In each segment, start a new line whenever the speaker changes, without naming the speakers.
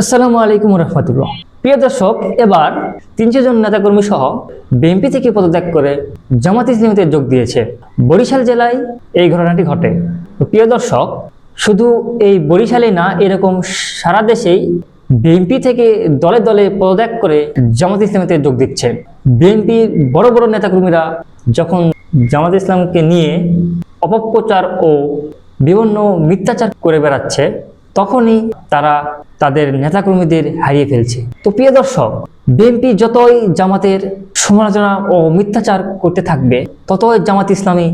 আসসালামু আলাইকুম রহমতুল্লাহ। প্রিয় দর্শক, এবার ৩০০ জন নেতাকর্মী সহ বিএনপি থেকে পদত্যাগ করে জামাত ইসলামীতে যোগ দিয়েছে। বরিশাল জেলায় এই ঘটনাটি ঘটে। তো প্রিয় দর্শক, শুধু এই বরিশালে না, এরকম সারা দেশেই বিএনপি থেকে দলে দলে পদত্যাগ করে জামাত ইসলামীতে যোগ দিচ্ছে। বিএনপির বড় বড় নেতাকর্মীরা যখন জামাত ইসলামকে নিয়ে অপপ্রচার ও বিভিন্ন মিথ্যাচার করে বেড়াচ্ছে, তখনই তারা তাদের নেতাকর্মীদের হারিয়ে ফেলছে। তো প্রিয় দর্শক, বিএনপি যতই জামাতের সমালোচনা ও মিথ্যাচার করতে থাকবে, ততই জামাত ইসলামী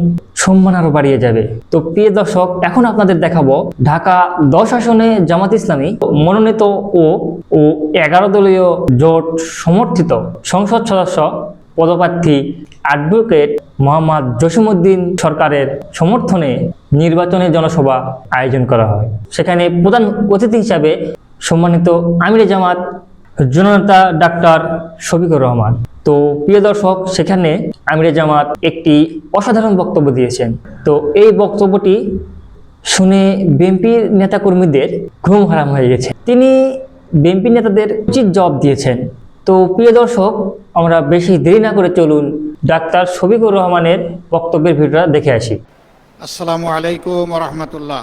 সম্মান আরো বাড়িয়ে যাবে। তো প্রিয় দর্শক, এখন আপনাদের দেখাবো ঢাকা 10 আসনে জামাত ইসলামী মনোনীত ও 11 দলীয় জোট সমর্থিত সংসদ সদস্য পদপ্রার্থী অ্যাডভোকেট মোহাম্মদ জসিমউদ্দিন সরকারের সমর্থনে নির্বাচনী জনসভা আয়োজন করা হয়। সেখানে প্রধান অতিথি হিসাবে সম্মানিত আমিরে জামাত জননেতা ডাক্তার শফিকুর রহমান। তো প্রিয় দর্শক, সেখানে আমিরে জামাত একটি অসাধারণ বক্তব্য দিয়েছেন। তো এই বক্তব্যটি শুনে বিএনপির নেতাকর্মীদের ঘুম হারাম হয়ে গেছে। তিনি বিএনপি নেতাদের উচিত জবাব দিয়েছেন। তো প্রিয় দর্শক, আমরা বেশি দেরি না করে চলুন ডাক্তার শফিকুর রহমানের বক্তব্যের ভিডিওটা দেখে আসি।
আসসালামু আলাইকুম রহমতুল্লাহ।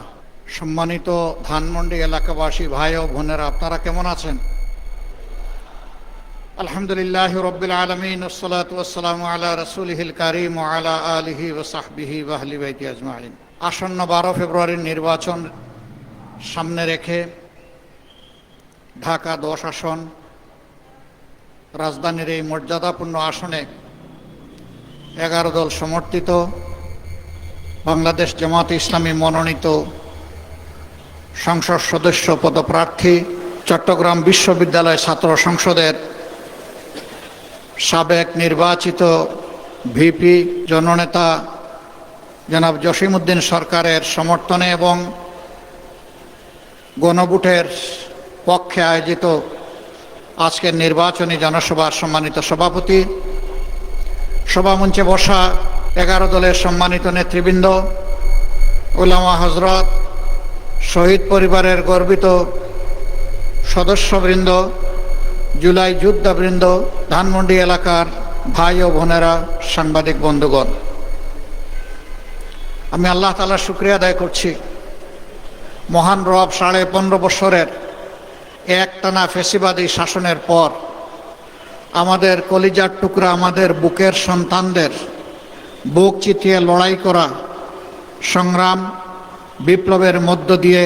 সম্মানিত ধানমন্ডি এলাকাবাসী ভাই ও বোনেরা, আপনারা কেমন আছেন? আলহামদুলিল্লাহ রব্বিল আলামিন, ওয়াসসালাতু ওয়াসসালামু আলা রাসূলিহিল কারীম ওয়া আলা আলিহি ওয়া সাহবিহি ওয়া আহলি বাইতি আজমাইন। আসন্ন 12 ফেব্রুয়ারির নির্বাচন সামনে রেখে ঢাকা 10 আসন, রাজধানীর এই মর্যাদাপূর্ণ আসনে 11 দল সমর্থিত বাংলাদেশ জামাত ইসলামী মনোনীত সংসদ সদস্য পদপ্রার্থী চট্টগ্রাম বিশ্ববিদ্যালয় ছাত্র সংসদের সাবেক নির্বাচিত ভিপি জননেতা জনাব জসিমউদ্দিন সরকারের সমর্থনে এবং গণভোটের পক্ষে আয়োজিত আজকের নির্বাচনী জনসভার সম্মানিত সভাপতি, সভামঞ্চে বসা 11 দলের সম্মানিত নেতৃবৃন্দ, উলামা হজরত, শহীদ পরিবারের গর্বিত সদস্যবৃন্দ, জুলাই যোদ্ধাবৃন্দ, ধানমন্ডি এলাকার ভাই ও বোনেরা, সাংবাদিক বন্ধুগণ, আমি আল্লাহ তাআলার শুকরিয়া আদায় করছি। মহান রব 15.5 বছরের একটানা ফ্যাসিবাদী শাসনের পর আমাদের কলিজার টুকরা, আমাদের বুকের সন্তানদের বুক চিতিয়ে লড়াই করা সংগ্রাম বিপ্লবের মধ্য দিয়ে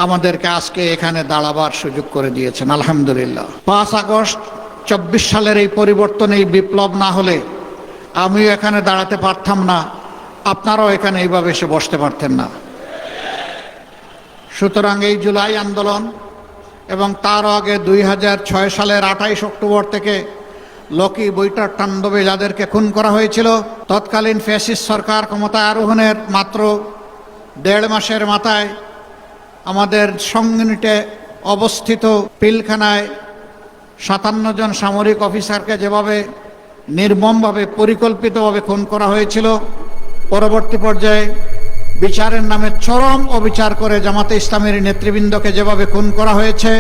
আমাদেরকে আজকে এখানে দাঁড়াবার সুযোগ করে দিয়েছেন, আলহামদুলিল্লাহ। 5 আগস্ট 24 সালের এই পরিবর্তন, এই বিপ্লব না হলে আমিও এখানে দাঁড়াতে পারতাম না, আপনারাও এখানে এইভাবে এসে বসতে পারতেন না। সুতরাং এই জুলাই আন্দোলন এবং তার আগে 2006 সালের 28 অক্টোবর থেকে লকি বইটার তাণ্ডবে যাদেরকে খুন করা হয়েছিল, তৎকালীন ফ্যাসিস্ট সরকার ক্ষমতায় আরোহণের মাত্র 1.5 মাসের মাথায় আমাদের সংগঠনে অবস্থিত পিলখানায় 57 জন সামরিক অফিসারকে যেভাবে নির্মমভাবে পরিকল্পিতভাবে খুন করা হয়েছিল, পরবর্তী পর্যায়ে বিচারের নামে চরম অবিচার করে জামাতে ইসলামের নেতৃবৃন্দকে যেভাবে খুন করা হয়েছে,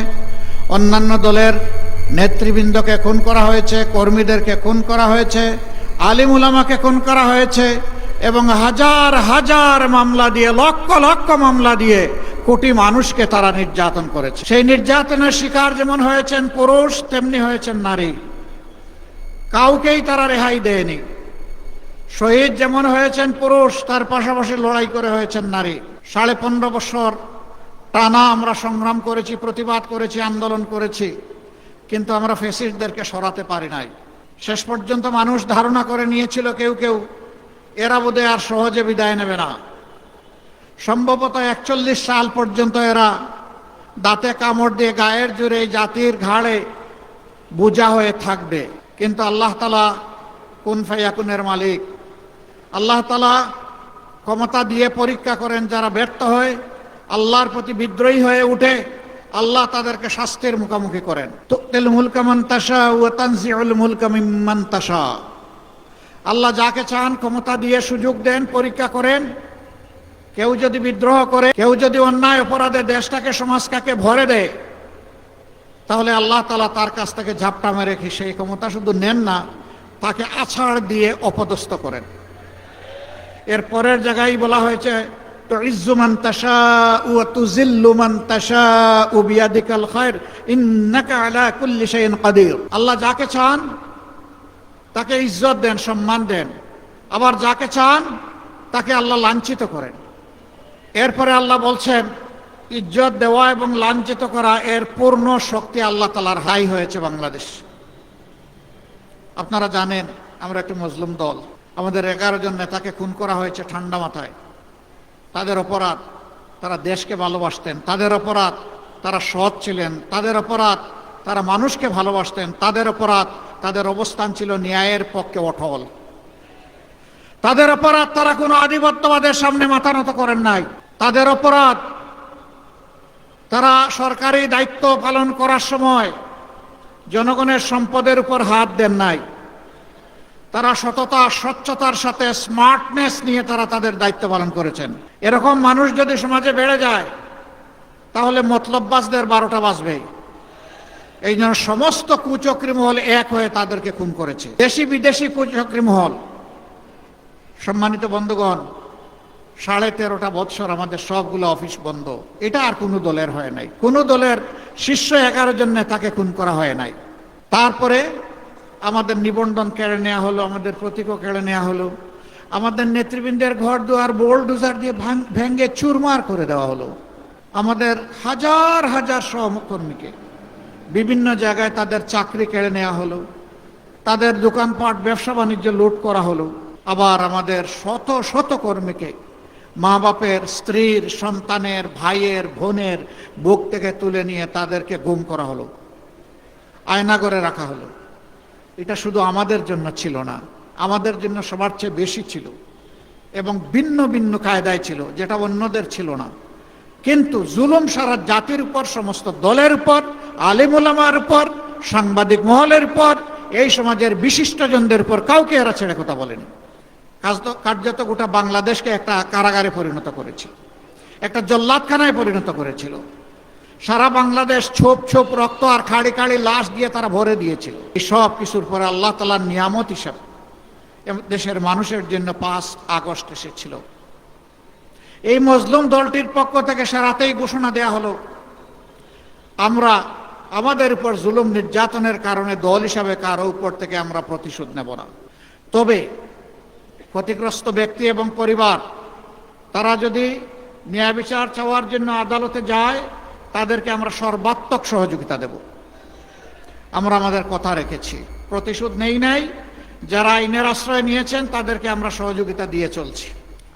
অন্যান্য দলের নেতৃবৃন্দকে খুন করা হয়েছে, কর্মীদেরকে খুন করা হয়েছে, আলিম উলামাকে খুন করা হয়েছে এবং হাজার হাজার মামলা দিয়ে, লক্ষ লক্ষ মামলা দিয়ে কোটি মানুষকে তারা নির্যাতন করেছে। সেই নির্যাতনের শিকার যেমন হয়েছেন পুরুষ, তেমনি হয়েছেন নারী। কাউকেই তারা রেহাই দেয়নি। শহীদ যেমন হয়েছেন পুরুষ, তার পাশাপাশি লড়াই করে হয়েছেন নারী। 15.5 বছর টানা আমরা সংগ্রাম করেছি, প্রতিবাদ করেছি, আন্দোলন করেছি, কিন্তু আমরা ফ্যাসিস্টদেরকে সরাতে পারি নাই। শেষ পর্যন্ত মানুষ ধারণা করে নিয়েছিল কেউ কেউ এরা বোধহয় আর সহজে বিদায় নেবে না। সম্ভবত 41 সাল পর্যন্ত এরা দাঁতে কামড় দিয়ে গায়ের জোরে জাতির ঘাড়ে বোঝা হয়ে থাকবে। কিন্তু আল্লাহ তাআলা কুন ফায়াকুনের মালিক, আল্লাহ তাআলা ক্ষমতা দিয়ে পরীক্ষা করেন। যারা ব্যর্থ হয়, আল্লাহর প্রতি বিদ্রোহী হয়ে উঠে, আল্লাহ তাদেরকে শাস্তির মুখোমুখি করেন। তুতিল মুলকা মান তাশা ওয়া তানজিউল মুলকা মিম্মান তাশা। আল্লাহ যাকে চান ক্ষমতা দিয়ে সুযোগ দেন, পরীক্ষা করেন। কেউ যদি বিদ্রোহ করে, কেউ যদি অন্যায় অপরাধে দেশটাকে, সমাজটাকে ভরে দেয়, তাহলে আল্লাহ তাআলা তার কাছ থেকে ঝাপটা মেরে সেই ক্ষমতা শুধু নেন না, তাকে আছাড় দিয়ে অপদস্থ করেন। এর পরের জায়গায় বলা হয়েছে তুইজ্জু মান তাশাউ ওয়া তুযিল্লু মান তাশাউ বিয়াদিকাল খায়র ইন্নাকা আলা কুল্লি শাইইন কাদির। আল্লাহ যাকে চান তাকে ইজ্জত দেন, সম্মান দেন, আবার যাকে চান তাকে আল্লাহ লাঞ্ছিত করেন। এরপরে আল্লাহ বলছেন ইজ্জত দেওয়া এবং লাঞ্ছিত করা এর পূর্ণ শক্তি আল্লাহ তাআলার হাই হয়েছে বাংলাদেশ। আপনারা জানেন আমরা একটি মুসলিম দল, আমাদের 11 জন নেতাকে খুন করা হয়েছে ঠান্ডা মাথায়। তাদের অপরাধ তারা দেশকে ভালোবাসতেন, তাদের অপরাধ তারা সৎ ছিলেন, তাদের অপরাধ তারা মানুষকে ভালোবাসতেন, তাদের অপরাধ তাদের অবস্থান ছিল ন্যায়ের পক্ষে অটল, তাদের অপরাধ তারা কোনো আধিপত্যবাদের সামনে মাথা নত করেন নাই, তাদের অপরাধ তারা সরকারি দায়িত্ব পালন করার সময় জনগণের সম্পদের উপর হাত দেন নাই, তারা সততা স্বচ্ছতার সাথে স্মার্টনেস নিয়ে তারা তাদের দায়িত্ব পালন করেছেন। এরকম মানুষ যদি সমাজে বেড়ে যায় তাহলে মতলববাজদের 12টা বাজবে। এই জন্য সমস্ত কুচক্রী মহল এক হয়ে তাদেরকে খুন করেছে, দেশি বিদেশি কুচক্রী মহল। সম্মানিত বন্ধুগণ, 13.5 বৎসর আমাদের সবগুলো অফিস বন্ধ, এটা আর কোনো দলের হয় নাই, কোনো দলের শীর্ষ 11 জন নেতাকে খুন করা হয় নাই। তারপরে আমাদের নিবন্ধন কেড়ে নেওয়া হলো, আমাদের প্রতীকও কেড়ে নেওয়া হলো, আমাদের নেতৃবৃন্দের ঘর দুয়ার বোলডোজার দিয়ে ভেঙে চুরমার করে দেওয়া হলো, আমাদের হাজার হাজার সহকর্মীকে বিভিন্ন জায়গায় তাদের চাকরি কেড়ে নেওয়া হলো, তাদের দোকানপাট ব্যবসা বাণিজ্য লুট করা হলো, আবার আমাদের শত শত কর্মীকে মা বাপের, স্ত্রীর, সন্তানের, ভাইয়ের, বোনের বুক থেকে তুলে নিয়ে তাদেরকে গুম করা হলো, আয়না করে রাখা হলো। এটা শুধু আমাদের জন্য ছিল না, আমাদের জন্য সবার চেয়ে বেশি ছিল এবং ভিন্ন ভিন্ন কায়দায় ছিল, যেটা অন্যদের ছিল না। কিন্তু জুলুম সারা জাতির উপর, সমস্ত দলের উপর, আলেম ওলামার উপর, সাংবাদিক মহলের উপর, এই সমাজের বিশিষ্টজনদের উপর কাউকে এরা ছেড়ে কথা বলেনি। কার্যত গোটা বাংলাদেশকে একটা কারাগারে পরিণত করেছে, একটা জল্লাদখানায় পরিণত করেছিল। সারা বাংলাদেশ ছোপ ছোপ রক্ত আর খাড়ি খাড়ি লাশ দিয়ে তারা ভরে দিয়েছিল। এই সব কিছুর পরে আল্লাহ তাআলার নিয়ামত হিসাবে দেশের মানুষের জন্য 5 আগস্ট এসেছিল। এই মজলুম দলটির পক্ষ থেকে সারাতেই ঘোষণা দেয়া হলো আমরা আমাদের উপর জুলুম নির্যাতনের কারণে দল হিসাবে কারো উপর থেকে আমরা প্রতিশোধ নেব না, তবে ক্ষতিগ্রস্ত ব্যক্তি এবং পরিবার তারা যদি ন্যায় বিচার চাওয়ার জন্য আদালতে যায় তাদেরকে আমরা সর্বাত্মক সহযোগিতা দেব। আমরা আমাদের কথা রেখেছি, প্রতিশোধ নেই নাই, যারা আইনের আশ্রয় নিয়েছেন তাদেরকে আমরা সহযোগিতা দিয়ে চলছি।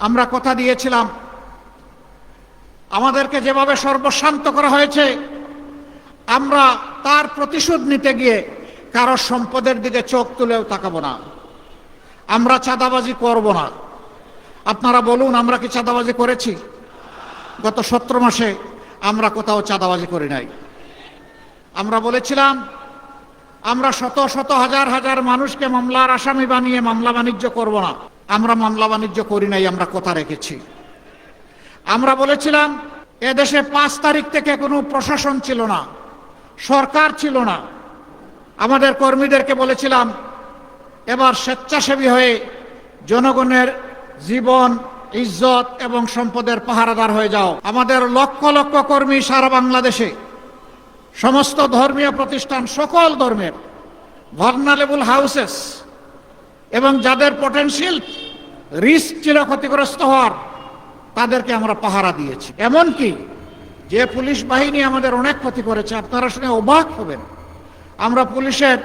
আমরা কথা দিয়েছিলাম আমাদেরকে যেভাবে সর্বশান্ত করা হয়েছে আমরা তার প্রতিশোধ নিতে গিয়ে কারো সম্পদের দিকে চোখ তুলেও তাকাবো না, আমরা চাঁদাবাজি করব না। আপনারা বলুন আমরা কি চাঁদাবাজি করেছি? গত 17 মাসে আমরা কোথাও চাঁদাবাজি করি নাই। আমরা বলেছিলাম আমরা শত শত হাজার হাজার মানুষকে মামলার আসামি বানিয়ে মামলা বাণিজ্য করব না, আমরা মামলা বাণিজ্য করি নাই, আমরা কথা রেখেছি। আমরা বলেছিলাম এদেশে 5 তারিখ থেকে কোনো প্রশাসন ছিল না, সরকার ছিল না। আমাদের কর্মীদেরকে বলেছিলাম এবার স্বেচ্ছাসেবী হয়ে জনগণের জীবন, ইজ্জত এবং সম্পদের পাহারাদার হয়ে যাও। আমাদের লক্ষ লক্ষ কর্মী সারা বাংলাদেশে সমস্ত ধর্মীয় প্রতিষ্ঠান, সকল ধর্মের ভালনারেবল হাউসেস এবং যাদের পটেনশিয়াল রিস্ক ছিল ক্ষতিগ্রস্ত হওয়ার তাদেরকে আমরা পাহারা দিয়েছি। এমনকি যে পুলিশ বাহিনী আমাদের অনেক ক্ষতি করেছে, আপনারা শুনে অবাক হবেন, আমরা পুলিশের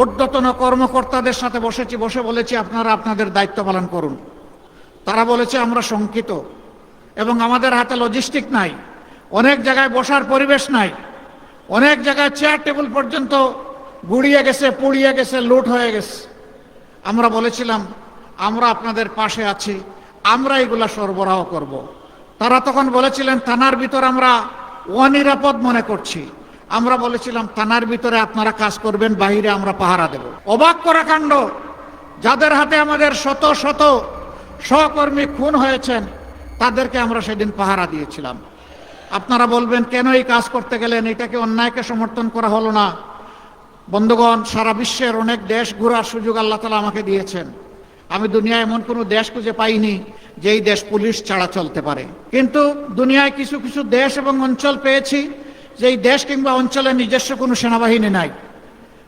ঊর্ধ্বতন কর্মকর্তাদের সাথে বসে বলেছি আপনারা আপনাদের দায়িত্ব পালন করুন। তারা বলেছে আমরা শঙ্কিত এবং আমাদের হাতে লজিস্টিক নাই, অনেক জায়গায় বসার পরিবেশ নাই, অনেক জায়গায় চেয়ার টেবিল পর্যন্ত গুড়িয়ে গেছে, পুড়িয়ে গেছে, লুট হয়ে গেছে। আমরা বলেছিলাম আমরা আপনাদের পাশে আছি, আমরা এগুলা সরবরাহ করব। তারা তখন বলেছিলেন থানার ভিতর আমরা অনিরাপদ মনে করছি। আমরা বলেছিলাম থানার ভিতরে আপনারা কাজ করবেন, বাহিরে আমরা পাহারা দেব। অবাক করা কাণ্ড, যাদের হাতে আমাদের শত শত সহকর্মী খুন হয়েছেন তাদেরকে আমরা সেদিন পাহারা দিয়েছিলাম। আপনারা বলবেন কেন এই কাজ করতে গেলেন, এটাকে অন্যায়কে সমর্থন করা হলো না? বন্ধুগণ, সারা বিশ্বের অনেক দেশ ঘোরার সুযোগ আল্লাহ তাআলা আমাকে দিয়েছেন। আমি দুনিয়ায় এমন কোনো দেশ খুঁজে পাইনি যেই দেশ পুলিশ ছাড়া চলতে পারে, কিন্তু দুনিয়ায় কিছু কিছু দেশ এবং অঞ্চল পেয়েছি যেই দেশ কিংবা অঞ্চলে নিজস্ব কোনো সেনাবাহিনী নাই।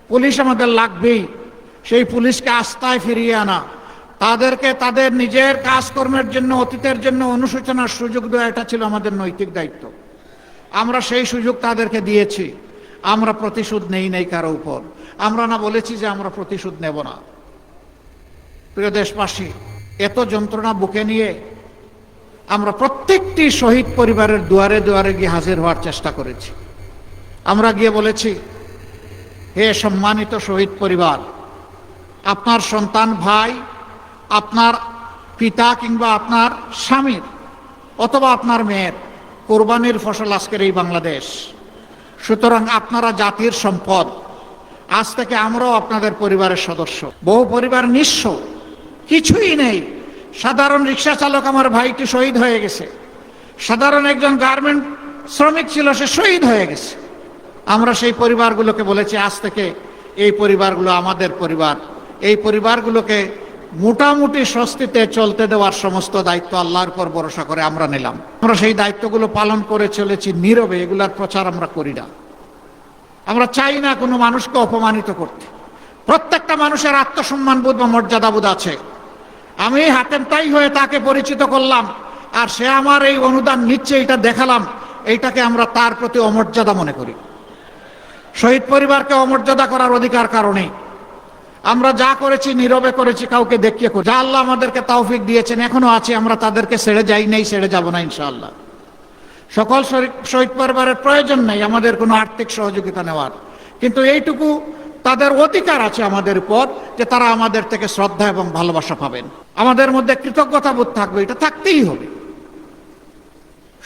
পুলিশ আমাদের লাগবেই। সেই পুলিশকে আস্থায় ফিরিয়ে আনা, তাদেরকে তাদের নিজের কাজকর্মের জন্য, অতীতের জন্য অনুশোচনার সুযোগ দেওয়া, এটা ছিল আমাদের নৈতিক দায়িত্ব। আমরা সেই সুযোগ তাদেরকে দিয়েছি। আমরা প্রতিশোধ নেই কারো উপর। আমরা না বলেছি যে আমরা প্রতিশোধ নেব না। প্রিয় দেশবাসী, এত যন্ত্রণা বুকে নিয়ে আমরা প্রত্যেকটি শহীদ পরিবারের দুয়ারে দুয়ারে গিয়ে হাজির হওয়ার চেষ্টা করেছি। আমরা গিয়ে বলেছি, হে সম্মানিত শহীদ পরিবার, আপনার সন্তান, ভাই, আপনার পিতা কিংবা আপনার স্বামীর অথবা আপনার মেয়ের কোরবানির ফসল আজকের এই বাংলাদেশ। সুতরাং আপনারা জাতির সম্পদ। আজ থেকে আমরাও আপনাদের পরিবারের সদস্য। বহু পরিবার নিঃস্ব, কিছুই নেই। সাধারণ রিক্সা চালক আমার ভাইটি শহীদ হয়ে গেছে। সাধারণ একজন গার্মেন্ট শ্রমিক ছিল, সে শহীদ হয়ে গেছে। আমরা সেই পরিবারগুলোকে বলেছি, আজ থেকে এই পরিবারগুলো আমাদের পরিবার। এই পরিবারগুলোকে মোটামুটি স্বস্তিতে চলতে দেওয়ার সমস্ত দায়িত্ব আল্লাহর উপর ভরসা করে আমরা নিলাম। আমরা সেই দায়িত্বগুলো পালন করে চলেছি নীরবে। এগুলার প্রচার আমরা করি না। আমরা চাই না কোনো মানুষকে অপমানিত করতে। প্রত্যেকটা মানুষের আত্মসম্মানবোধ বা মর্যাদাবোধ আছে। আমি হাতেম তাই হয়ে তাকে পরিচিত করলাম, আর সে আমার এই অনুদান নিচ্ছে, এটা দেখালাম, এইটাকে আমরা তার প্রতি অমর্যাদা মনে করি। শহীদ পরিবারকে অমর্যাদা করার অধিকার কারণে আমরা যা করেছি নীরবে করেছি, কাউকে দেখিয়ে করি। যা আল্লাহ আমাদেরকে তৌফিক দিয়েছেন, এখনো আছে, আমরা তাদেরকে ছেড়ে যাই নাই, ছেড়ে যাব না ইনশাআল্লাহ। সকল শহীদ পরিবারের প্রয়োজন নেই আমাদের কোনো আর্থিক সহযোগিতা নেওয়ার, কিন্তু এইটুকু তাদের অধিকার আছে আমাদের উপর যে তারা আমাদের থেকে শ্রদ্ধা এবং ভালোবাসা পাবেন। আমাদের মধ্যে কৃতজ্ঞতা বোধ থাকবে, এটা থাকতেই হবে।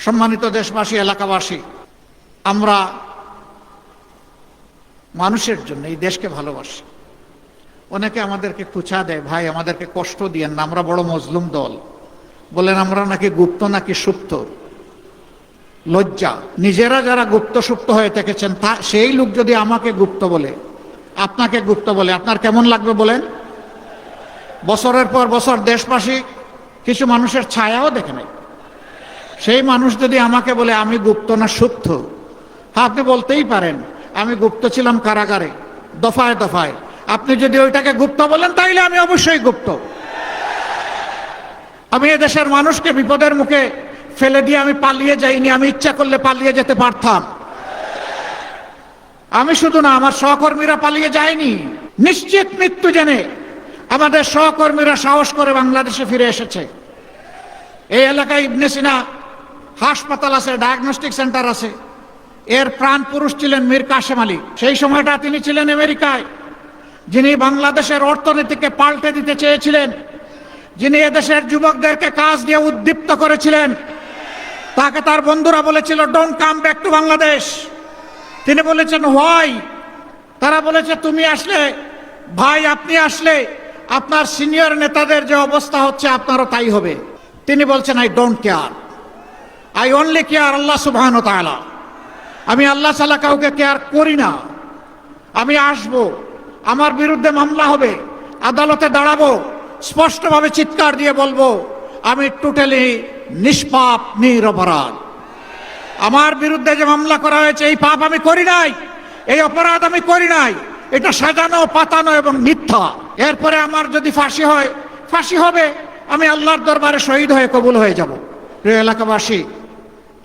সম্মানিত দেশবাসী, এলাকাবাসী, আমরা মানুষের জন্য এই দেশকে ভালোবাসি। অনেকে আমাদেরকে খুঁচা দেয়, ভাই আমাদেরকে কষ্ট দিয়েন না, আমরা বড় মজলুম দল। বলেন আমরা নাকি গুপ্ত নাকি সুপ্ত। লজ্জা। নিজেরা যারা গুপ্ত সুপ্ত হয়ে থেকেছেন, সেই লোক যদি আমাকে গুপ্ত বলে, আপনাকে গুপ্ত বলে, আপনার কেমন লাগবে বলেন? বছরের পর বছর দেশবাসী কিছু মানুষের ছায়াও দেখে নাই। সেই মানুষ যদি আমাকে বলে আমি গুপ্ত না সুপ্ত, হ্যাঁ আপনি বলতেই পারেন আমি গুপ্ত ছিলাম কারাগারে, দফায় দফায়। আপনি যদি ওইটাকে গুপ্ত বলেন, তাইলে আমি অবশ্যই গুপ্ত। আমি এদেশের মানুষকে বিপদের মুখে ফেলে দিয়ে আমি পালিয়ে যাইনি। আমি ইচ্ছা করলে পালিয়ে যেতে পারতাম। আমি শুধু না, আমার সহকর্মীরা পালিয়ে যায়নি। নিশ্চিত মৃত্যু জেনে আমাদের সহকর্মীরা সাহস করে বাংলাদেশে ফিরে এসেছে। এই এলাকায় ইবনে সিনা হাসপাতাল আছে, ডায়াগনস্টিক সেন্টার আছে। এর প্রাণ পুরুষ ছিলেন মীর কাসেম আলী। সেই সময়টা তিনি ছিলেন আমেরিকায়, যিনি বাংলাদেশের অর্থনীতিকে পাল্টে দিতে চেয়েছিলেন, যিনি এদেশের যুবকদেরকে কাজ দিয়ে উদ্দীপ্ত করেছিলেন। তাকে তার বন্ধুরা বলেছিল don't come back to Bangladesh. তিনি বলেছেন হোয়াই? তারা বলেছে তুমি আসলে, ভাই আপনি আসলে আপনার সিনিয়র নেতাদের যে অবস্থা হচ্ছে আপনারও তাই হবে। তিনি বলছেন I don't care, I only care Allah সুবহানাহু ওয়া তাআলা। আমি আল্লাহ ছাড়া কাউকে কেয়ার করি না। আমি আসব, আমার বিরুদ্ধে মামলা হবে, আদালতে দাঁড়াবো, স্পষ্টভাবে চিৎকার দিয়ে বলবো আমি টোটালি নিষ্পাপ, নিরপরাধ। আমার বিরুদ্ধে যে মামলা করা হয়েছে এই পাপ আমি করি নাই, এই অপরাধ আমি করি নাই, এটা সাজানো পাতানো এবং মিথ্যা। এরপরে আমার যদি ফাঁসি হয়, ফাঁসি হবে, আমি আল্লাহর দরবারে শহীদ হয়ে কবুল হয়ে যাব। প্রিয় এলাকাবাসী,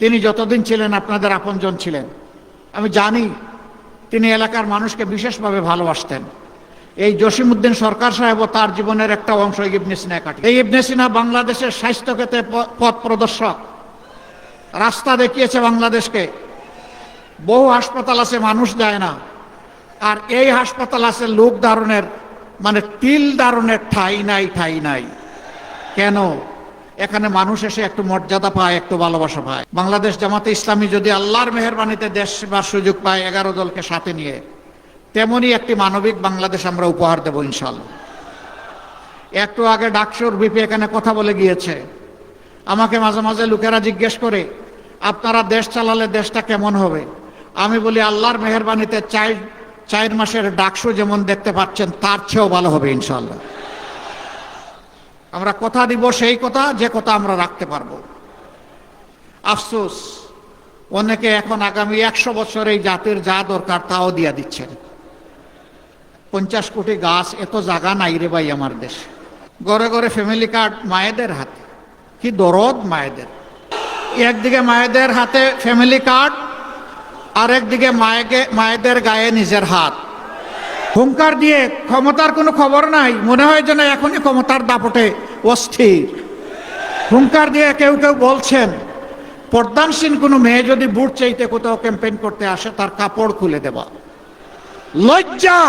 তিনি যতদিন ছিলেন আপনাদের আপনজন ছিলেন। আমি জানি তিনি এলাকার মানুষকে বিশেষভাবে ভালোবাসতেন। এই জসিমউদ্দিন সরকার সাহেব ও তার জীবনের একটা অংশ ইবনে সিনা কাটে। এই ইবনে সিনা বাংলাদেশের স্বাস্থ্য ক্ষেত্রে পথ প্রদর্শক, রাস্তা দেখিয়েছে বাংলাদেশকে। বহু হাসপাতাল আছে মানুষ যায় না, আর এই হাসপাতাল আছে লোক ধারণের, মানে তিল ধারণের ঠাই নাই, ঠাই নাই। কেন? এখানে মানুষ এসে একটু মর্যাদা পায়, একটু ভালোবাসা পায়। বাংলাদেশ জামাতে ইসলামী যদি আল্লাহর মেহেরবানিতে দেশ সেবার সুযোগ পায় 11 দলকে সাথে নিয়ে, তেমনি একটি মানবিক বাংলাদেশ আমরা উপহার দেব ইনশাআল্লাহ। একটু আগে ডাকসুর বিপি এখানে কথা বলে গিয়েছে। আমাকে মাঝে মাঝে লোকেরা জিজ্ঞেস করে আপনারা দেশ চালালে দেশটা কেমন হবে? আমি বলি আল্লাহর মেহেরবানিতে 4 মাসের ডাকসু যেমন দেখতে পাচ্ছেন তার চেয়েও ভালো হবে ইনশাআল্লাহ। আমরা কথা দিব সেই কথা, যে কথা আমরা রাখতে পারবো। আফসোস, অনেকে এখন আগামী 100 বছর এই জাতির যা দরকার তাও দিয়া দিচ্ছেন। 50 কোটি গাছ, এত জায়গা নাই রে ভাই আমার দেশে। ঘরে ঘরে ফ্যামিলি কার্ড মায়েদের হাতে, কি দরদ মায়েদের। একদিকে মায়েদের হাতে ফ্যামিলি কার্ড, আর একদিকে মায়েদের গায়ে নিজের হাত। হুঙ্কার দিয়ে ক্ষমতার কোনো খবর নাই, মনে হয় যেন এখনই ক্ষমতার দাপটে অস্থির। হুঙ্কার দিয়ে কেউ কেউ বলছেন পর্দানসীন কোনো মেয়ে যদি বুট চাইতে কোথাও ক্যাম্পেইন করতে আসে তার কাপড় খুলে দেবা। লজ্জা!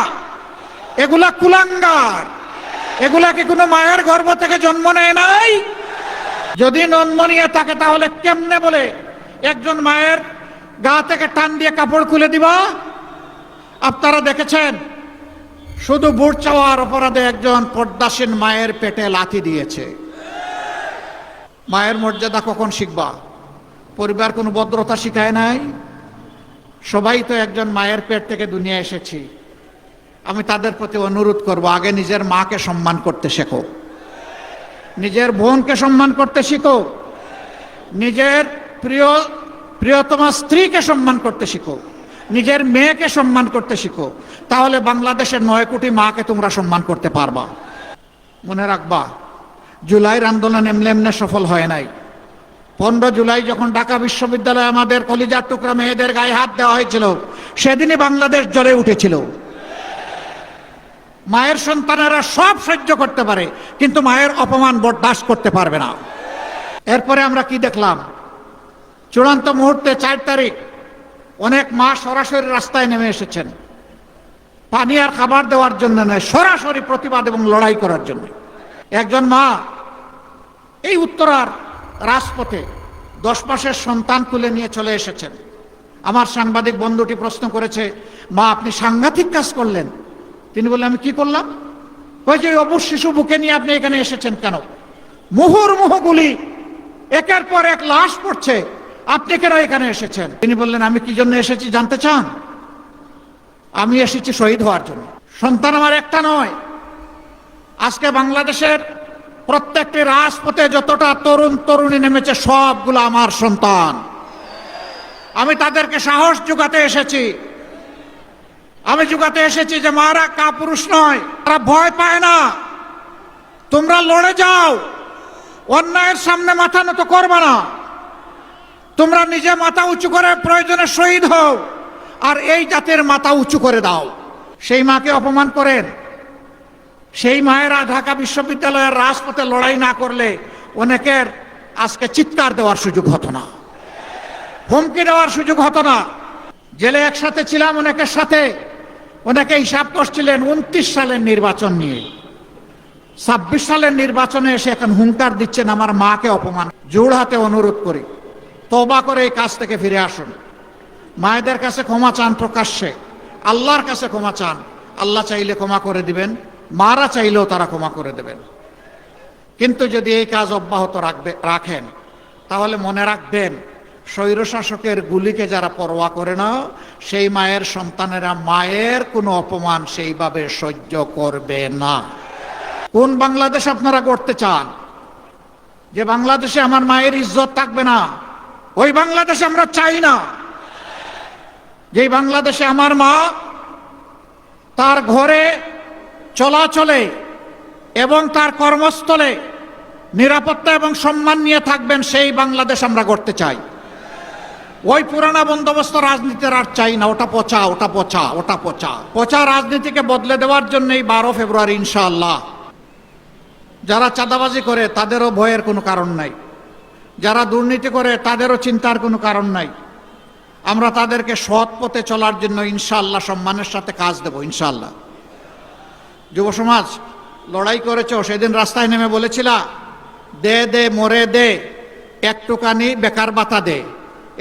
এগুলা কুলাঙ্গার। এগুলা কি কোনো মায়ের গর্ভ থেকে জন্ম নেয় নাই? যদি জন্ম নিয়ে থাকে তাহলে কেমনে বলে একজন মায়ের গা থেকে টান দিয়ে কাপড় খুলে দিবা? আপনারা দেখেছেন শুধু বুট চাওয়ার অপরাধে একজন পর্দাসীন মায়ের পেটে লাথি দিয়েছে। মায়ের মর্যাদা কখন শিখবা? পরিবার কোনো ভদ্রতা শিখায় নাই? সবাই তো একজন মায়ের পেট থেকে দুনিয়া এসেছি। আমি তাদের প্রতি অনুরোধ করব, আগে নিজের মাকে সম্মান করতে শেখো, নিজের বোনকে সম্মান করতে শিখো, নিজের প্রিয়তমা স্ত্রীকে সম্মান করতে শিখো, নিজের মেয়েকে সম্মান করতে শিখো। তাহলে বাংলাদেশের 9 কোটি মাকে তোমরা সম্মান করতে পারবা। মনে রাখবা, জুলাইয়ের আন্দোলন এমনি এমনি সফল হয় নাই। 15 জুলাই যখন ঢাকা বিশ্ববিদ্যালয়ে আমাদের কলিজার টুকরা মেয়েদের গায়ে হাত দেওয়া হয়েছিল, সেদিনই বাংলাদেশ জ্বলে উঠেছিল। মায়ের সন্তানেরা সব সহ্য করতে পারে, কিন্তু মায়ের অপমান বরদাস্ত করতে পারবে না। এরপরে আমরা কি দেখলাম? চূড়ান্ত মুহূর্তে 4 তারিখ অনেক মা সরাসরি রাস্তায় নেমে এসেছেন, পানি আর খাবার দেওয়ার জন্য নয়, সরাসরি প্রতিবাদ এবং লড়াই করার জন্য। একজন মা এই উত্তরার রাজপথে 10 মাসের সন্তান তুলে নিয়ে চলে এসেছেন। আমার সাংবাদিক বন্ধুটি প্রশ্ন করেছে, মা আপনি সাংঘাতিক কাজ করলেন। তিনি বললেন, আমি কি করলাম? ওই যে অবুজ শিশু বুকে নিয়ে আপনি এখানে এসেছেন কেন? মুহুর্মুহু গুলি, একের পর এক লাশ পড়ছে, আপনি কেন এখানে এসেছেন? তিনি বললেন, আমি কি জন্য এসেছি জানতে চান? আমি এসেছি শহীদ হওয়ার জন্য। সন্তান আমার একটা নয়। আজকে বাংলাদেশের প্রত্যেকটি রাজপথে যতটা তরুণ তরুণী নেমেছে সবগুলো আমার সন্তান। আমি তাদেরকে সাহস জোগাতে এসেছি। আমি জোগাতে এসেছি যে মারা কাপুরুষ নয়, তারা ভয় পায় না। তোমরা লড়ে যাও, অন্যায়ের সামনে মাথা নত করবে না। তোমরা নিজে মাথা উঁচু করে প্রয়োজনে শহীদ হও, আর এই জাতির মাথা উঁচু করে দাও। সেই মাকে অপমান করেন। সেই মায়েরা ঢাকা বিশ্ববিদ্যালয়ের রাজপথে লড়াই না করলে অনেকের আজকে চিৎকার দেওয়ার সুযোগ হতো না, হুমকি দেওয়ার সুযোগ হতো না। জেলে একসাথে ছিলাম অনেকের সাথে, অনেকে হিসাব করছিলেন 29 সালের নির্বাচন নিয়ে। 26 সালের নির্বাচনে এসে এখন হুঙ্কার দিচ্ছেন আমার মাকে অপমান। জোড় হাতে অনুরোধ করি, তওবা করে এই কাজ থেকে ফিরে আসুন। মায়েদের কাছে ক্ষমা চান প্রকাশ্যে, আল্লাহর কাছে ক্ষমা চান। আল্লাহ চাইলে ক্ষমা করে দিবেন, মারা চাইলেও তারা ক্ষমা করে দেবেন। কিন্তু যদি এই কাজ অব্যাহত রাখেন তাহলে মনে রাখবেন, স্বৈরশাসকের গুলিকে যারা পরোয়া করে না, সেই মায়ের সন্তানেরা মায়ের কোনো অপমান সেইভাবে সহ্য করবে না। কোন বাংলাদেশ আপনারা গড়তে চান? যে বাংলাদেশে আমার মায়ের ইজ্জত থাকবে না, ওই বাংলাদেশ আমরা চাই না। যেই বাংলাদেশে আমার মা তার ঘরে চলাচলে এবং তার কর্মস্থলে নিরাপত্তা এবং সম্মান নিয়ে থাকবেন, সেই বাংলাদেশ আমরা গড়তে চাই। ওই পুরানা বন্দোবস্ত রাজনীতির আর চাই না। ওটা পচা, ওটা পচা, ওটা পচা। পচা রাজনীতিকে বদলে দেওয়ার জন্য এই 12 ফেব্রুয়ারি ইনশাআল্লাহ। যারা চাঁদাবাজি করে তাদেরও ভয়ের কোনো কারণ নাই, যারা দুর্নীতি করে তাদেরও চিন্তার কোনো কারণ নাই। আমরা তাদেরকে সৎ পথে চলার জন্য ইনশাআল্লাহ সম্মানের সাথে কাজ দেব ইনশাআল্লাহ। যুব সমাজ লড়াই করেছ, সেদিন রাস্তায় নেমে বলেছিলা দে দে মরে দে, একটুখানি বেকার ভাতা দে।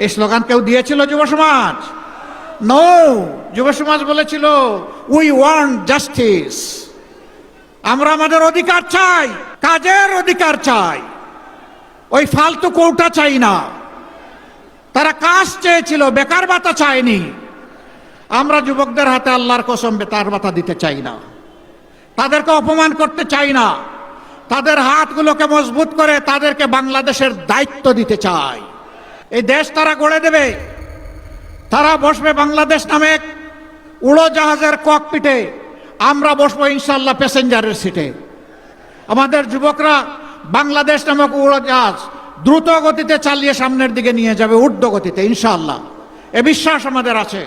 এই স্লোগান কেউ দিয়েছিল যুব সমাজ? নো, যুব সমাজ বলেছিল উই ওয়ান্ট জাস্টিস। আমরা আমাদের অধিকার চাই, কাজের অধিকার চাই, ওই ফালতু কৌটা চাই না। তারা কাজ চেয়েছিল, বেকার ভাতা চায়নি। আমরা যুবকদের হাতে আল্লাহর কসম বেকার ভাতা দিতে চাই না, তাদেরকে অপমান করতে চাই না। তাদের হাতগুলোকে মজবুত করে তাদেরকে বাংলাদেশের দায়িত্ব দিতে চাই। এই দেশ তারা গড়ে দেবে। তারা বসবে বাংলাদেশ নামে উড়োজাহাজের ককপিটে, আমরা বসবো ইনশাআল্লাহ প্যাসেঞ্জারের সিটে। আমাদের যুবকরা বাংলাদেশ নামক উড়োজাহাজ দ্রুত গতিতে চালিয়ে সামনের দিকে নিয়ে যাবে, ঊর্ধ্ব গতিতে ইনশাআল্লাহ। এ বিশ্বাস আমাদের আছে।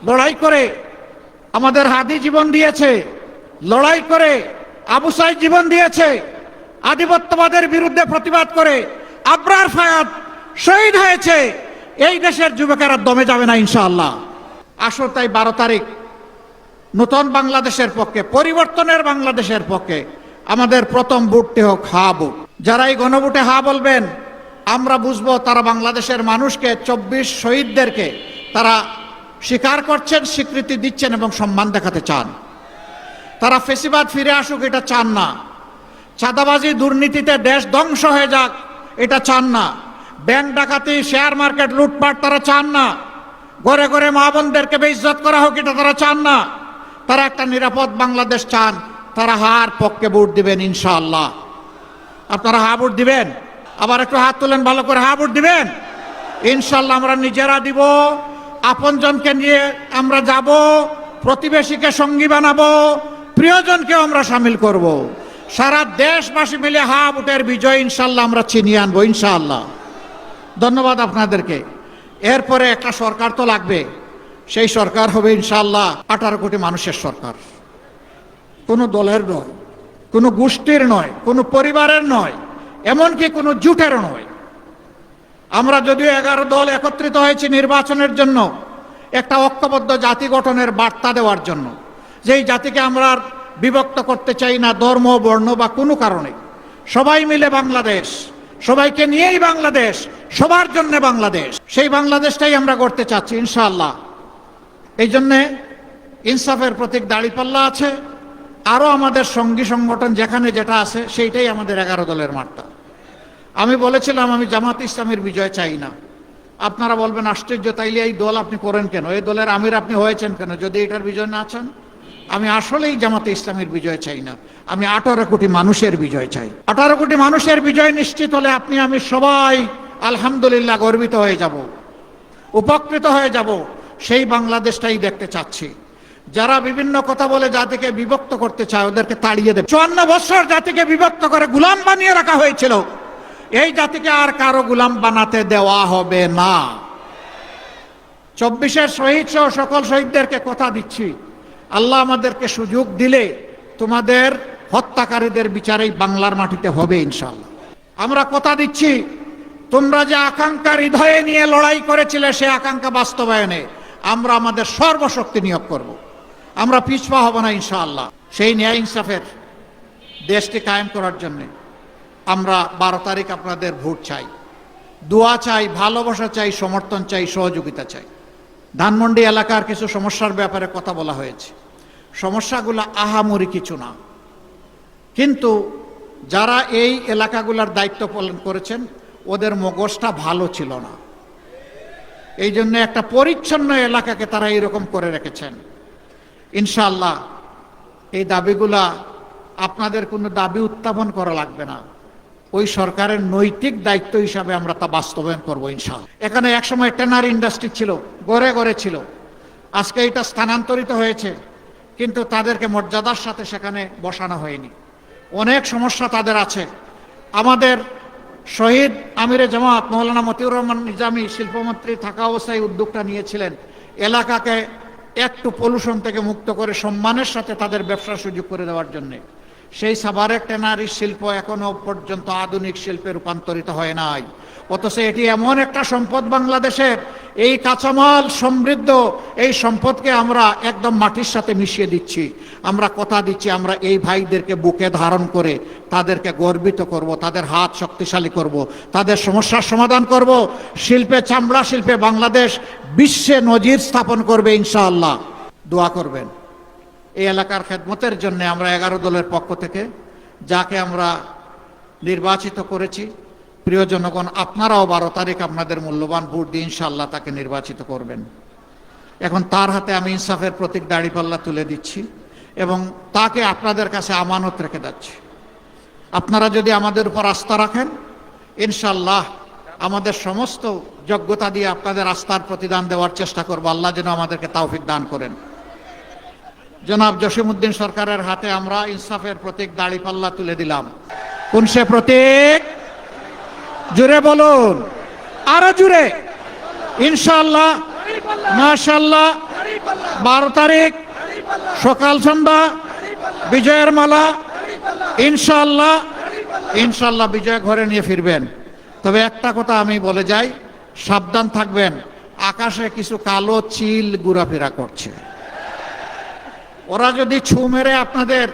লড়াই করে আমাদের হাদি জীবন দিয়েছে, লড়াই করে আবু সাইদ জীবন দিয়েছে, আধিপত্যবাদের বিরুদ্ধে প্রতিবাদ করে আবরার ফায়াদ শহীদ হয়েছে। এই দেশের যুবকেরা দমে যাবে না ইনশাআল্লাহ। আসো তাই 12 তারিখ নতুন বাংলাদেশের পক্ষে, পরিবর্তনের বাংলাদেশের পক্ষে আমাদের প্রথম ভোটটি হোক হা ভোট। যারা এই গণভোটে হা বলবেন, আমরা বুঝবো তারা বাংলাদেশের মানুষকে, 24 শহীদদেরকে তারা স্বীকার করছেন, স্বীকৃতি দিচ্ছেন এবং সম্মান দেখাতে চান। তারা ফেসিবাদ ফিরে আসুক এটা চান না, চাঁদাবাজি দুর্নীতিতে দেশ ধ্বংস হয়ে যাক এটা চান না, ব্যাংক ডাকাতি শেয়ার মার্কেট লুটপাট তারা চান না, ঘরে ঘরে মা বোনদেরকে বেইজ্জত করা হোক এটা তারা চান না। তারা একটা নিরাপদ বাংলাদেশ চান। তারা হার পক্ষে ভোট দিবেন ইনশাআল্লাহ। আপনারা হা ভোট দিবেন? আবার একটু হাত তুলেন ভালো করে, হা ভোট দিবেন ইনশাআল্লাহ। আমরা নিজেরা দিব, আপনজনকে নিয়ে আমরা যাব, প্রতিবেশীকে সঙ্গী বানাবো, প্রিয়জনকেও আমরা সামিল করব। সারা দেশবাসী মিলে হা ভোটের বিজয় ইনশাআল্লাহ আমরা ছিনিয়ে আনবো ইনশাআল্লাহ। ধন্যবাদ আপনাদেরকে। এরপরে একটা সরকার তো লাগবে, সেই সরকার হবে ইনশাআল্লাহ 18 কোটি মানুষের সরকার। কোনো দলের নয়, কোনো গোষ্ঠীর নয়, কোনো পরিবারের নয়, এমনকি কোনো জোটেরও নয়। আমরা যদিও 11 দল একত্রিত হয়েছি নির্বাচনের জন্য, একটা ঐক্যবদ্ধ জাতি গঠনের বার্তা দেওয়ার জন্য, যেই জাতিকে আমরা আর বিভক্ত করতে চাই না ধর্ম বর্ণ বা কোনো কারণে। সবাই মিলে বাংলাদেশ, সবাইকে নিয়েই বাংলাদেশ, সবার জন্য বাংলাদেশ, সেই বাংলাদেশটাই আমরা করতে চাচ্ছি ইনশাআল্লাহ। এই জন্যে ইনসাফের প্রতীক দাঁড়িপাল্লা আছে, আরও আমাদের সঙ্গী সংগঠন যেখানে যেটা আছে সেইটাই আমাদের 11 দলের বার্তা। আমি বলেছিলাম আমি জামাত ইসলামের বিজয় চাই না। আপনারা বলবেন আশ্চর্য, তাইলে এই দল আপনি করেন কেন, এই দলের আমির আপনি হয়েছেন কেন যদি এটার বিজয় না চান? আমি আসলেই জামাতে ইসলামের বিজয় চাই না, আমি 18 কোটি মানুষের বিজয় চাই। 18 কোটি মানুষের বিজয় নিশ্চিত হলে আপনি আমি সবাই আলহামদুলিল্লাহ গর্বিত হয়ে যাব, উপকৃত হয়ে যাব। সেই বাংলাদেশটাই দেখতে চাচ্ছি। যারা বিভিন্ন কথা বলে জাতিকে বিভক্ত করতে চায় ওদেরকে তাড়িয়ে দেবে। 54 বছর জাতিকে বিভক্ত করে গোলাম বানিয়ে রাখা হয়েছিল, এই জাতিকে আর কারো গোলাম বানাতে দেওয়া হবে না। 24-এর শহীদ সহ সকল শহীদদেরকে কথা দিচ্ছি, আল্লাহ আমাদেরকে সুযোগ দিলে তোমাদের হত্যাকারীদের বিচারেই বাংলার মাটিতে হবে ইনশাআল্লাহ। আমরা কথা দিচ্ছি, তোমরা যে আকাঙ্ক্ষা হৃদয়ে নিয়ে লড়াই করেছিলে সে আকাঙ্ক্ষা বাস্তবায়নে আমরা আমাদের সর্বশক্তি নিয়োগ করব। আমরা পিছপা হব না ইনশাআল্লাহ। সেই ন্যায় ইনসাফের দেশটি কায়েম করার জন্য আমরা 12 তারিখ আপনাদের ভোট চাই, দোয়া চাই, ভালোবাসা চাই, সমর্থন চাই, সহযোগিতা চাই। ধানমন্ডি এলাকার কিছু সমস্যার ব্যাপারে কথা বলা হয়েছে। সমস্যাগুলো আহামরি কিছু না, কিন্তু যারা এই এলাকাগুলোর দায়িত্ব পালন করেছেন ওদের মগজটা ভালো ছিল না, এই জন্য একটা পরিচ্ছন্ন এলাকাকে তারা এইরকম করে রেখেছেন। ইনশাআল্লাহ এই দাবিগুলা আপনাদের কোনো দাবি উত্থাপন করা লাগবে না, ওই সরকারের নৈতিক দায়িত্ব হিসাবে আমরা তা বাস্তবায়ন করবো ইনশাআল্লাহ। এখানে একসময় টেনার ইন্ডাস্ট্রি ছিল, গড়ে গড়ে ছিল, আজকে এটা স্থানান্তরিত হয়েছে, কিন্তু তাদেরকে মর্যাদার সাথে সেখানে বসানো হয়নি। অনেক সমস্যা তাদের আছে। আমাদের শহীদ আমিরে জামাত মৌলানা মতিউর রহমান নিজামী শিল্পমন্ত্রী থাকা অবস্থায় উদ্যোগটা নিয়েছিলেন এলাকাকে একটু পলিউশন থেকে মুক্ত করে সম্মানের সাথে তাদের ব্যবসার সুযোগ করে দেওয়ার জন্যে। সেই সাভারের ট্যানারি শিল্প এখনো পর্যন্ত আধুনিক শিল্পে রূপান্তরিত হয় নাই, অথচ এটি এমন একটা সম্পদ বাংলাদেশের, এই কাঁচামাল সমৃদ্ধ এই সম্পদকে আমরা একদম মাটির সাথে মিশিয়ে দিচ্ছি। আমরা কথা দিচ্ছি আমরা এই ভাইদেরকে বুকে ধারণ করে তাদেরকে গর্বিত করব, তাদের হাত শক্তিশালী করব, তাদের সমস্যার সমাধান করব। শিল্পে, চামড়া শিল্পে বাংলাদেশ বিশ্বে নজির স্থাপন করবে ইনশাআল্লাহ। দোয়া করবেন এই এলাকার খেদমতের জন্য। আমরা 11 দলের পক্ষ থেকে যাকে আমরা নির্বাচিত করেছি প্রিয় জনগণ, আপনারাও 12 তারিখ আপনাদের মূল্যবান ভোট দিয়ে ইনশাআল্লাহ তাকে নির্বাচিত করবেন। এখন তার হাতে আমি ইনসাফের প্রতীক দাঁড়িপাল্লা তুলে দিচ্ছি এবং তাকে আপনাদের কাছে আমানত রেখে যাচ্ছি। আপনারা যদি আমাদের উপর আস্থা রাখেন, ইনশাআল্লাহ আমাদের সমস্ত যোগ্যতা দিয়ে আপনাদের আস্থার প্রতিদান দেওয়ার চেষ্টা করব। আল্লাহ যেন আমাদেরকে তৌফিক দান করেন। জনাব জসিমউদ্দিন সরকারের হাতে আমরা ইনসাফের প্রতীক দাঁড়িপাল্লা তুলে দিলাম। কোন সে প্রতীক? জুড়ে বলুন, আরো জুড়ে। ইনশাআল্লাহ, মাশাআল্লাহ, 12 তারিখ সকাল সন্ধ্যা বিজয়ের মালা। ইনশাআল্লাহ, ইনশাআল্লাহ বিজয় ঘরে নিয়ে ফিরবেন। তবে একটা কথা আমি বলে যাই, সাবধান থাকবেন, আকাশে কিছু কালো চিল ঘোরাফেরা করছে। ওরা যদি ছু মেরে আপনাদের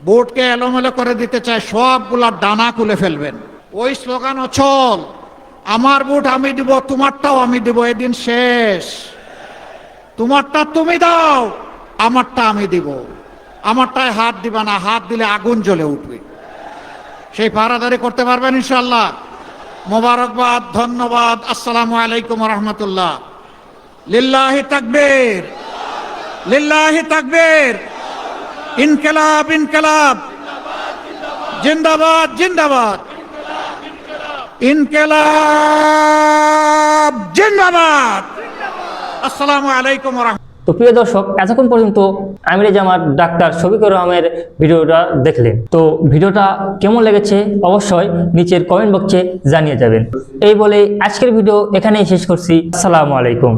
ভোটকে এলোমেলো করে দিতে চায়, সবগুলা ডানা খুলে ফেলবেন। ওই স্লোগান অচল, আমার ভোট আমি দিব, তোমারটাও আমি দিব, এদিন শেষ। তোমারটা তুমি দাও, আমারটা আমি দিব। আমারটায় হাত দিবা না, হাত দিলে আগুন জ্বলে উঠবে। সেই পাহারাদারি করতে পারবেন ইনশাআল্লাহ। মোবারকবাদ, ধন্যবাদ। আসসালামু আলাইকুম ওয়া রাহমাতুল্লাহ। লিল্লাহি তাকবীর, লিল্লাহি তাকবীর। ইনকিলাব, ইনকিলাব, জিন্দাবাদ, জিন্দাবাদ। ইনকিলাব জিন্দাবাদ। আসসালামু আলাইকুম ওয়া রাহমাতুল্লাহ।
তো প্রিয় দর্শক, এতক্ষণ পর্যন্ত আমিরে জামাত ডাক্তার শফিকুর রহমানের ভিডিওটা দেখলেন। তো ভিডিওটা কেমন লেগেছে অবশ্যই নিচের কমেন্ট বক্সে জানিয়ে যাবেন। এই বলে আজকের ভিডিও এখানেই শেষ করছি। আসসালামু আলাইকুম।